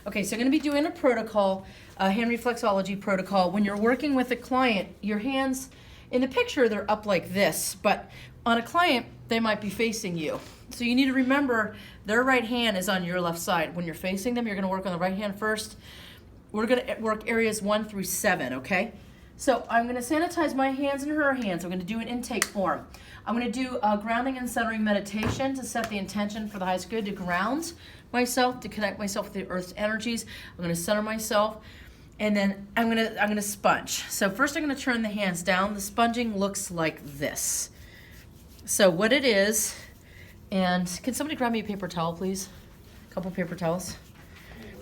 Okay, so I'm going to be doing a protocol, a hand reflexology protocol. When you're working with a client, your hands, in the picture, they're up like this, but on a client, they might be facing you. So you need to remember their right hand is on your left side. When you're facing them, you're going to work on the right hand first. We're going to work areas 1 through 7, okay? So I'm going to sanitize my hands and her hands. I'm going to do an intake form. I'm going to do a grounding and centering meditation to set the intention for the highest good, to ground myself, to connect myself with the earth's energies. I'm going to center myself, and then I'm going to sponge. So first I'm going to turn the hands down. The sponging looks like this. So what it is, and can somebody grab me a paper towel, please? A couple paper towels.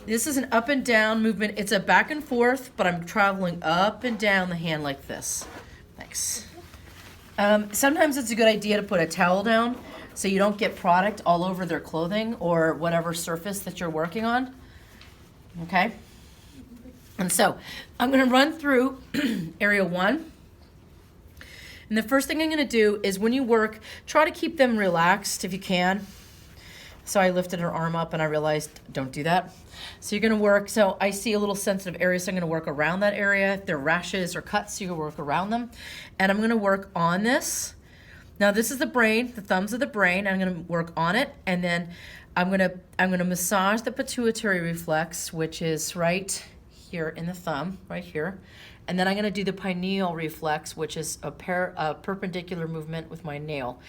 This is an up and down movement. It's a back and forth, but I'm traveling up and down the hand like this. Thanks. Sometimes it's a good idea to put a towel down so you don't get product all over their clothing or whatever surface that you're working on. Okay? And so I'm going to run through area 1. And the first thing I'm going to do is when you work, try to keep them relaxed if you can. So I lifted her arm up and I realized, don't do that. So you're going to work, so I see a little sensitive area, so I'm going to work around that area. If there are rashes or cuts, you can work around them. And I'm going to work on this. Now this is the brain, the thumbs of the brain. I'm going to work on it, and then I'm going to massage the pituitary reflex, which is right here in the thumb, right here. And then I'm going to do the pineal reflex, which is a perpendicular movement with my nail.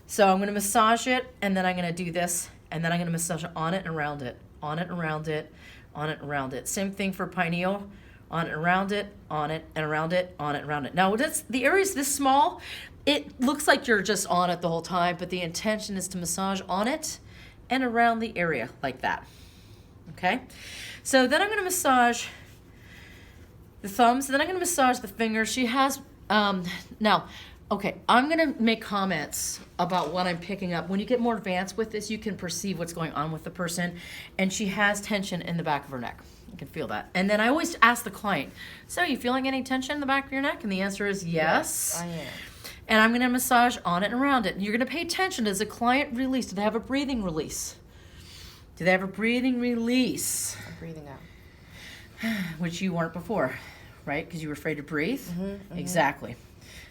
So I'm going to massage it, and then I'm going to do this, and then I'm going to massage it on it and around it, on it and around it, on it and around it. Same thing for pineal, on it and around it, on it and around it, on it and around it. Now, the area is this small. It looks like you're just on it the whole time, but the intention is to massage on it and around the area like that. Okay? So then I'm going to massage the thumbs, and then I'm going to massage the fingers. She has, now, okay, I'm going to make comments about what I'm picking up. When you get more advanced with this, you can perceive what's going on with the person, and she has tension in the back of her neck. You can feel that. And then I always ask the client, so are you feeling any tension in the back of your neck? And the answer is yes. I am. And I'm going to massage on it and around it. And you're going to pay attention. Does the client release? Do they have a breathing release? Do they have a breathing release? I'm breathing out. Which you weren't before, right? Because you were afraid to breathe? Mm-hmm. Exactly.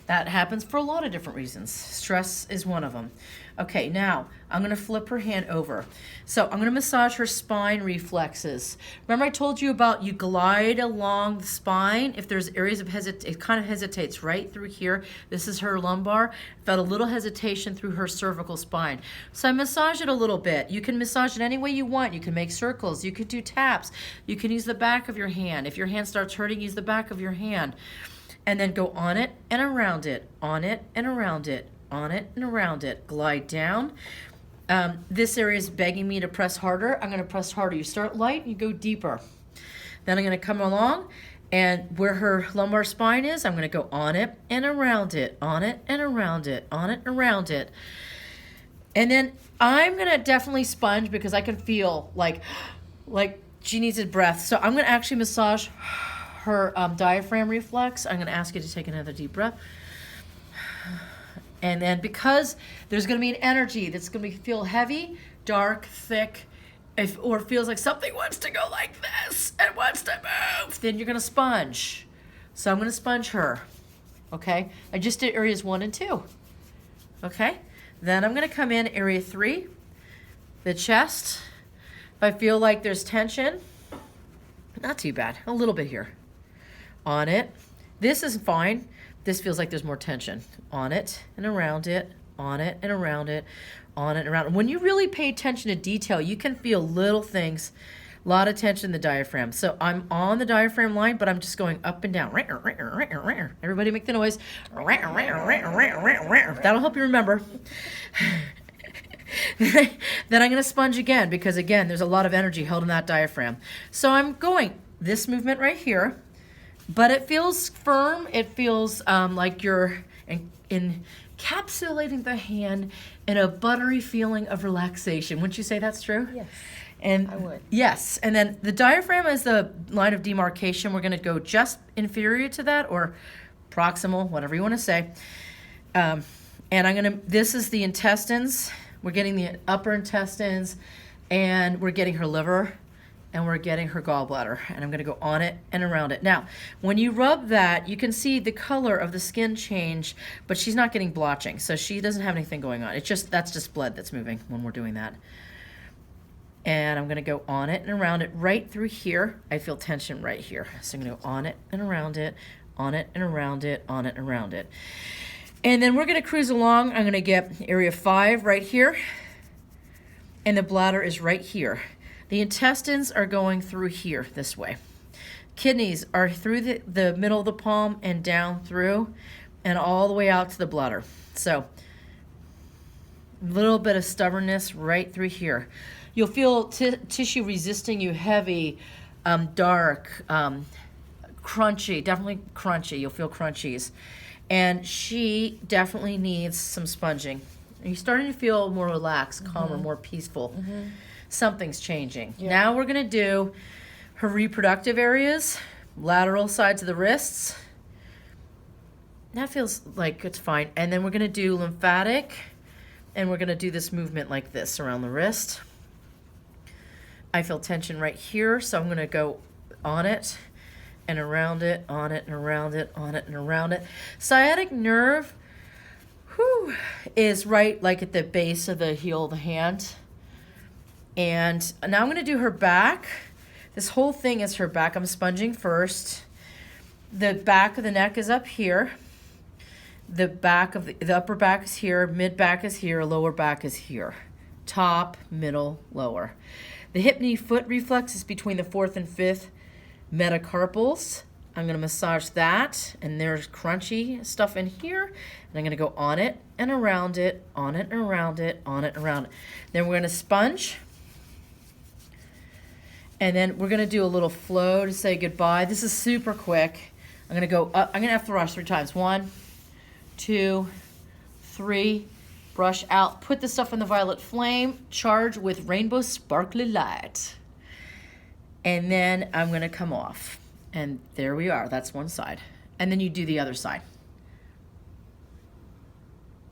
That happens for a lot of different reasons. Stress is one of them. Okay, now I'm going to flip her hand over. So I'm going to massage her spine reflexes. Remember I told you about you glide along the spine. If there's areas of it kind of hesitates right through here. This is her lumbar. Felt a little hesitation through her cervical spine. So I massage it a little bit. You can massage it any way you want. You can make circles. You could do taps. You can use the back of your hand. If your hand starts hurting, use the back of your hand. And then go on it and around it, on it and around it, on it and around it. Glide down. This area is begging me to press harder. I'm going to press harder. You start light, you go deeper. Then I'm going to come along, and where her lumbar spine is, I'm going to go on it and around it, on it and around it, on it and around it. And then I'm going to definitely sponge because I can feel like she needs a breath. So I'm going to actually massage her diaphragm reflex. I'm going to ask you to take another deep breath. And then because there's going to be an energy that's going to feel heavy, dark, thick, or feels like something wants to go like this and wants to move, then you're going to sponge. So I'm going to sponge her. Okay? I just did areas 1 and 2. Okay? Then I'm going to come in area 3, the chest. If I feel like there's tension, not too bad, a little bit here. On it. This is fine. This feels like there's more tension. On it and around it, on it and around it, on it and around it. When you really pay attention to detail, you can feel little things, a lot of tension in the diaphragm. So I'm on the diaphragm line, but I'm just going up and down. Everybody make the noise. That'll help you remember. Then I'm going to sponge again because, again, there's a lot of energy held in that diaphragm. So I'm going this movement right here. But it feels firm. It feels like you're encapsulating the hand in a buttery feeling of relaxation. Wouldn't you say that's true? Yes, and I would. Yes. And then the diaphragm is the line of demarcation. We're going to go just inferior to that or proximal, whatever you want to say. And this is the intestines. We're getting the upper intestines, and we're getting her liver and we're getting her gallbladder, and I'm going to go on it and around it. Now, when you rub that, you can see the color of the skin change, but she's not getting blotching, so she doesn't have anything going on. It's just, that's just blood that's moving when we're doing that. And I'm going to go on it and around it right through here. I feel tension right here. So I'm going to go on it and around it, on it and around it, on it and around it. And then we're going to cruise along. I'm going to get area 5 right here, and the bladder is right here. The intestines are going through here this way. Kidneys are through the middle of the palm and down through and all the way out to the bladder. So a little bit of stubbornness right through here. You'll feel tissue resisting you heavy, dark, crunchy, definitely crunchy. You'll feel crunchies. And she definitely needs some sponging. You're starting to feel more relaxed, calmer, more peaceful. Something's changing. Yeah. Now we're going to do her reproductive areas, lateral sides of the wrists. That feels like it's fine. And then we're going to do lymphatic, and we're going to do this movement like this around the wrist. I feel tension right here, so I'm going to go on it and around it, on it and around it, on it and around it. Sciatic nerve is right like at the base of the heel of the hand. And now I'm going to do her back. This whole thing is her back. I'm sponging first. The back of the neck is up here. The back of the upper back is here. Mid back is here. Lower back is here. Top, middle, lower. The hip, knee, foot reflex is between the 4th and 5th metacarpals. I'm going to massage that, and there's crunchy stuff in here. And I'm going to go on it and around it, on it and around it, on it and around it. Then we're going to sponge. And then we're going to do a little flow to say goodbye. This is super quick. I'm going to go up. I'm going to have to rush 3 times. 1, 2, 3. Brush out. Put the stuff in the violet flame. Charge with rainbow sparkly light. And then I'm going to come off. And there we are. That's one side. And then you do the other side.